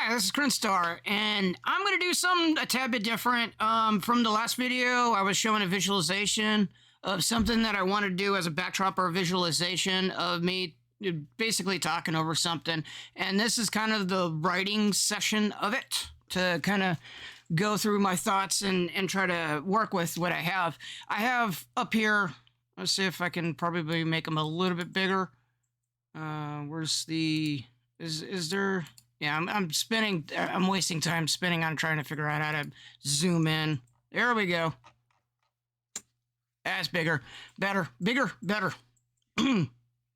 Hi, this is Crinstar, and I'm going to do something a tad bit different. From the last video, I was showing a visualization of something that I wanted to do as a backdrop or a visualization of me basically talking over something. And this is kind of the writing session of it to kind of go through my thoughts and try to work with what I have. I have up here, let's see if I can probably make them a little bit bigger. Where's the, is there... Yeah, I'm spinning. I'm wasting time spinning on trying to figure out how to zoom in. There we go. That's bigger, better, bigger, better. All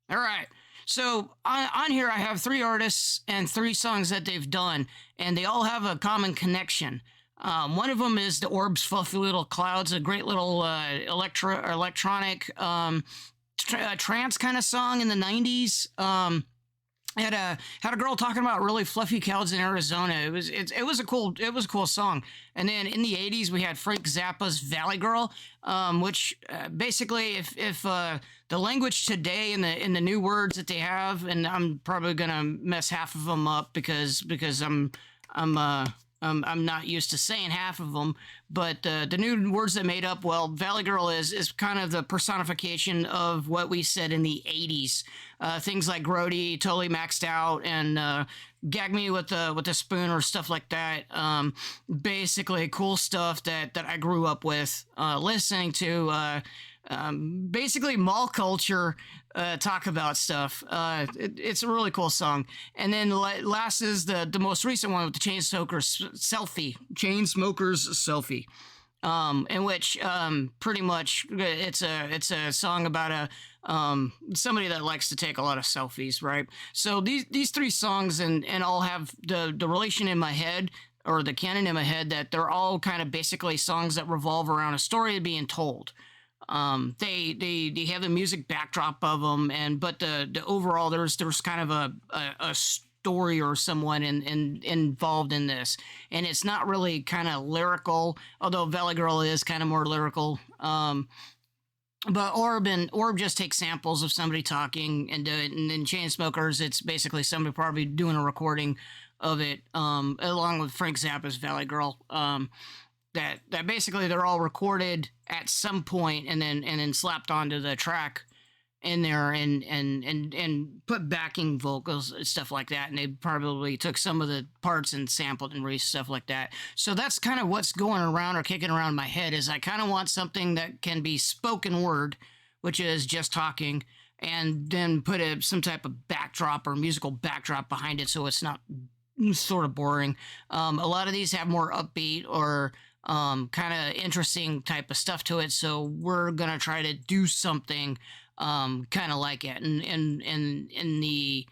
right. So on here, I have 3 artists and 3 songs that they've done, and they all have a common connection. One of them is the Orbs, Fluffy Little Clouds, a great little electronic trance kind of song in the 90s. Had a girl talking about really fluffy clouds in Arizona. It was a cool song. And then in the 80s we had Frank Zappa's Valley Girl, which basically if the language today in the new words that they have, and I'm probably gonna mess half of them up because I'm not used to saying half of them, but the new words that made up, well, Valley Girl is kind of the personification of what we said in the 80s. Things like grody, totally maxed out, and gag me with a spoon or stuff like that. Basically cool stuff that I grew up with, listening to, basically mall culture, talk about stuff. It's a really cool song. And then last is the most recent one with the Chainsmokers Selfie. In which pretty much it's a song about somebody that likes to take a lot of selfies, right? So these 3 songs and all have the relation in my head, or the canon in my head, that they're all kind of basically songs that revolve around a story being told. They have the music backdrop of them, but the overall there's kind of a story or someone involved in this, and it's not really kind of lyrical, although Valley Girl is kind of more lyrical. But Orb just takes samples of somebody talking and do it, and then Chainsmokers, it's basically somebody probably doing a recording of it, along with Frank Zappa's Valley Girl. That basically they're all recorded at some point and then slapped onto the track in there and put backing vocals and stuff like that, and they probably took some of the parts and sampled and released stuff like that. So that's kind of what's going around or kicking around my head, is I kind of want something that can be spoken word, which is just talking, and then put some type of backdrop or musical backdrop behind it so it's not sort of boring. A lot of these have more upbeat or kind of interesting type of stuff to it, so we're gonna try to do something kind of like it. And in the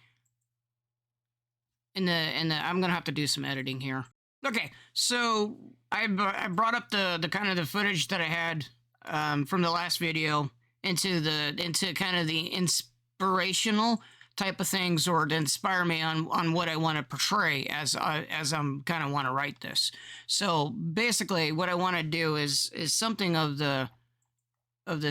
I'm gonna have to do some editing here. Okay, so I brought up the kind of the footage that I had from the last video into kind of the inspirational type of things, or to inspire me on what I want to portray as I'm kind of want to write this. So basically what I want to do is something of the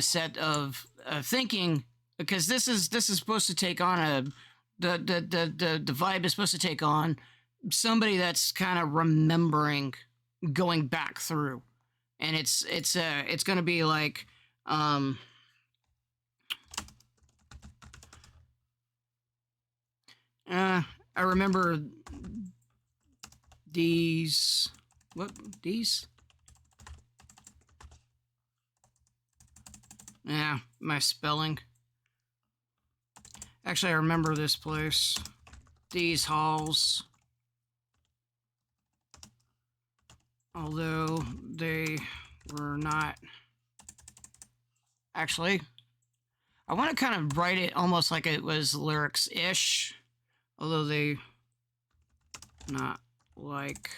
set of thinking, because this is supposed to take on the vibe is supposed to take on somebody that's kind of remembering going back through, and it's going to be like I remember these. What? These? Yeah, my spelling. Actually, I remember this place. These halls. Although they were not. Actually, I want to kind of write it almost like it was lyrics-ish. Although they not like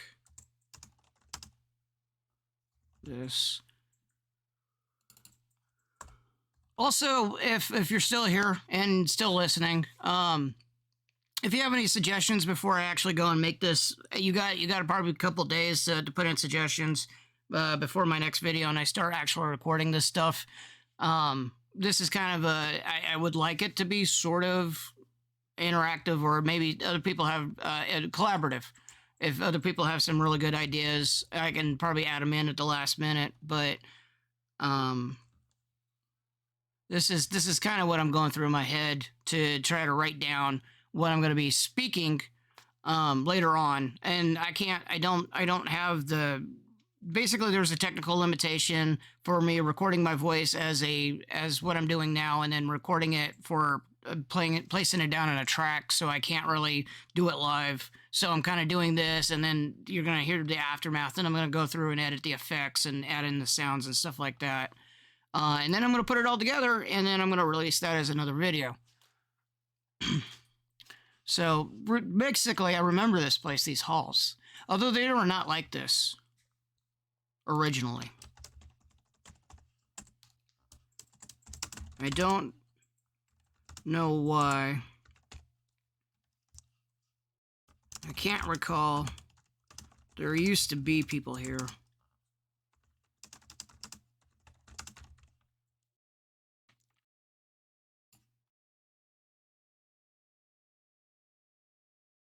this. Also, if you're still here and still listening, if you have any suggestions before I actually go and make this, you got probably a couple days to put in suggestions before my next video and I start actually recording this stuff. This is kind of I would like it to be sort of interactive, or maybe other people have collaborative. if other people have some really good ideas, I can probably add them in at the last minute. But um, this is kind of what I'm going through in my head to try to write down what I'm going to be speaking later on. And I don't have the, basically there's a technical limitation for me recording my voice as what I'm doing now, and then recording it for placing it down on a track, so I can't really do it live. So I'm kind of doing this, and then you're going to hear the aftermath, and I'm going to go through and edit the effects and add in the sounds and stuff like that. And then I'm going to put it all together, and then I'm going to release that as another video. So basically, I remember this place, these halls, although they were not like this originally. I don't know why. I can't recall. There used to be people here.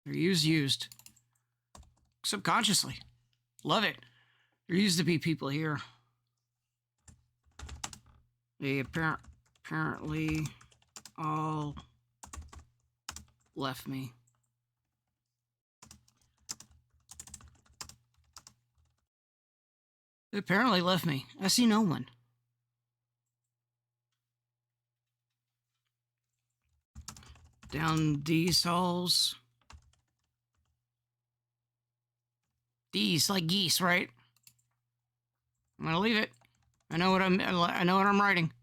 They're used. Subconsciously. Love it. There used to be people here. They apparently all left me. They apparently left me. I see no one. Down these halls. These, like geese, right? I'm gonna leave it. I know what I'm writing.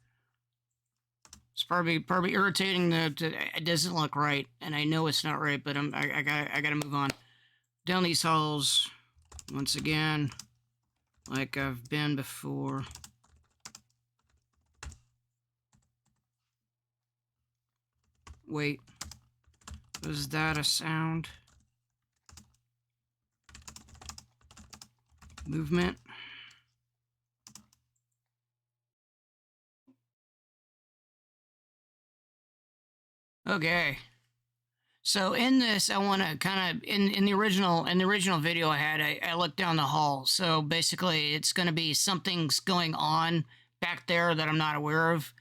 It's probably irritating that it doesn't look right, and I know it's not right, but I gotta move on. Down these halls, once again, like I've been before. Wait, was that a sound? Movement. Okay. So in this, I want to kind of in the original video I had, I looked down the hall. So basically, it's going to be something's going on back there that I'm not aware of.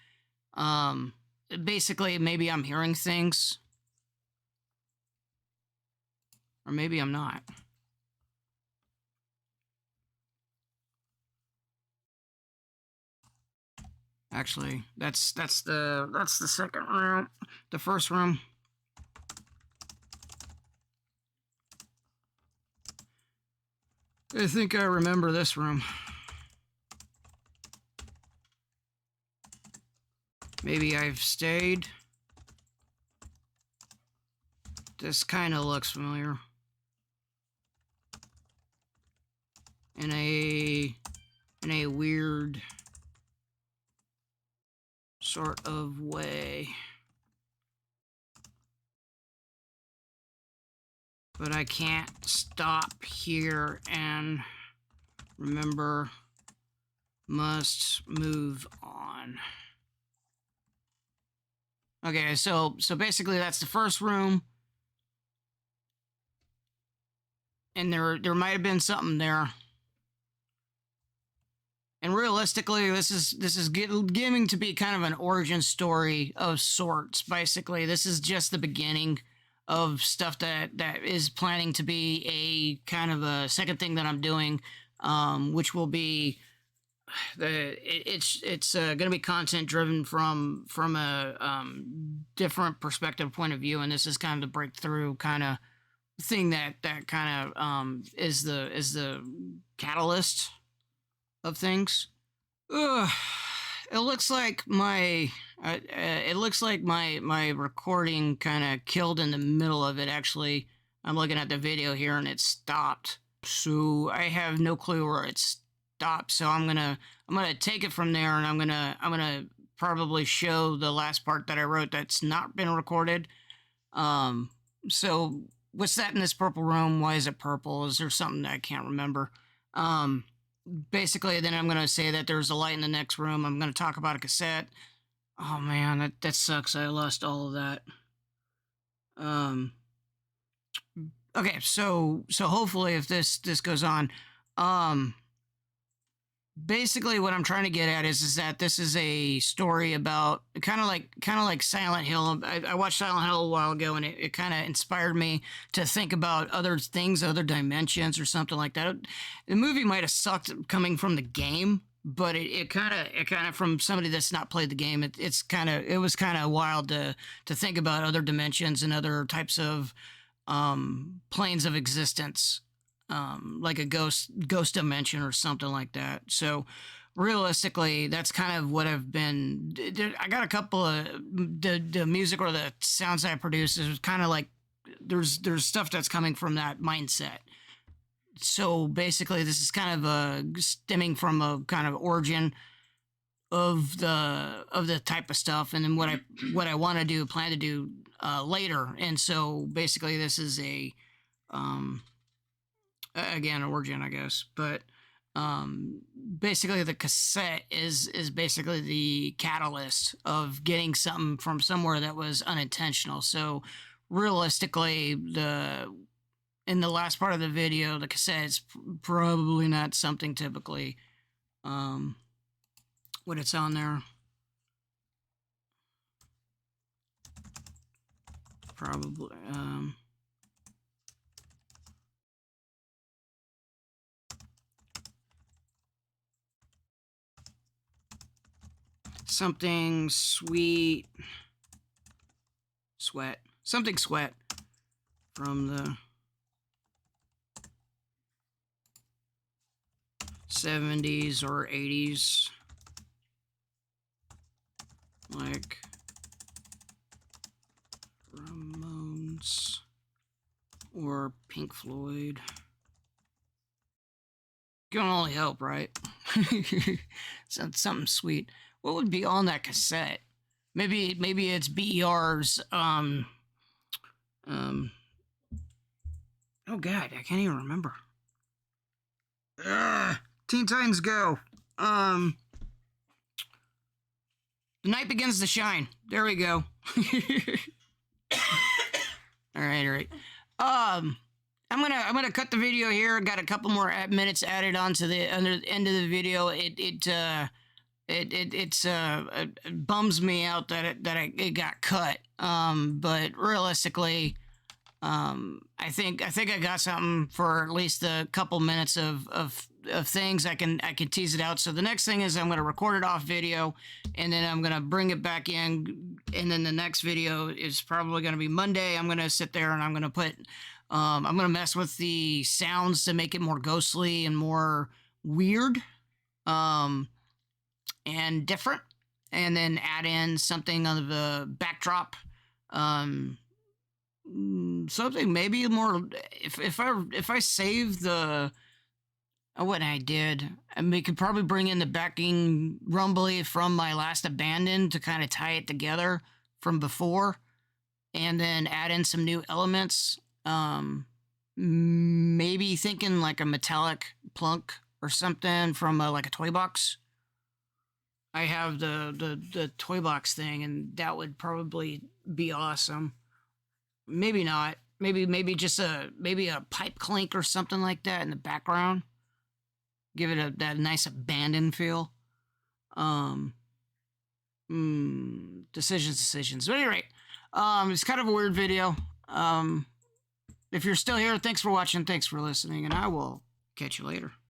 Basically, maybe I'm hearing things, or maybe I'm not. Actually, that's the second room. The first room. I think I remember this room. Maybe I've stayed. This kind of looks familiar. In a weird sort of way. But I can't stop here and remember, must move on. Okay, so basically that's the first room. And there might have been something there. And realistically, this is getting to be kind of an origin story of sorts. Basically, this is just the beginning of stuff that is planning to be a kind of a second thing that I'm doing, which will be it's going to be content driven from a different perspective point of view, and this is kind of the breakthrough kind of thing that kind of is the catalyst of things. Ugh. It looks like my recording kind of killed in the middle of it. Actually, I'm looking at the video here and it stopped. So I have no clue where it stopped. So I'm gonna take it from there, and I'm gonna probably show the last part that I wrote that's not been recorded. So what's that in this purple room? Why is it purple? Is there something that I can't remember? Basically, then I'm going to say that there's a light in the next room. I'm going to talk about a cassette. Oh, man, that sucks. I lost all of that. Okay, so hopefully if this goes on, um basically what I'm trying to get at is that this is a story about kind of like Silent Hill. I watched Silent Hill a while ago, and it kind of inspired me to think about other things, other dimensions, or something like that. The movie might have sucked coming from the game, but it kind of from somebody that's not played the game, it was kind of wild to think about other dimensions and other types of planes of existence, like a ghost dimension or something like that. So realistically, that's kind of what I've been. I got a couple of the music or the sounds I produce is kind of like there's stuff that's coming from that mindset. So basically, this is kind of stemming from a kind of origin of the type of stuff, and then what I want to do, plan to do later. And so basically, this is a um, again origin, I guess, but basically the cassette is basically the catalyst of getting something from somewhere that was unintentional. So realistically, the in the last part of the video, the cassette is probably not something typically um what it's on there. Probably something sweet sweat, something sweat from the 70s or 80s, like Ramones or Pink Floyd. Can only help, right? Something sweet. What would be on that cassette? Maybe it's BER's um oh god, I can't even remember. Teen Titans Go. The night begins to shine. There we go. All right, all right. I'm gonna cut the video here. Got a couple more minutes added on to the end of the video. It bums me out that it got cut. But realistically, I think I got something for at least a couple minutes of things. I can tease it out. So the next thing is I'm gonna record it off video, and then I'm gonna bring it back in, and then the next video is probably gonna be Monday. I'm gonna sit there and I'm gonna put I'm gonna mess with the sounds to make it more ghostly and more weird, um, and different, and then add in something on the backdrop. Um, Something maybe more. If I save the what I did, and we could probably bring in the backing rumbly from my last abandon to kind of tie it together from before, and then add in some new elements. Maybe thinking like a metallic plunk or something from like a toy box. I have the toy box thing, and that would probably be awesome. Maybe not. Maybe just a pipe clink or something like that in the background. Give it that nice abandoned feel. Um, decisions. But anyway, it's kind of a weird video. If you're still here, thanks for watching, thanks for listening, and I will catch you later.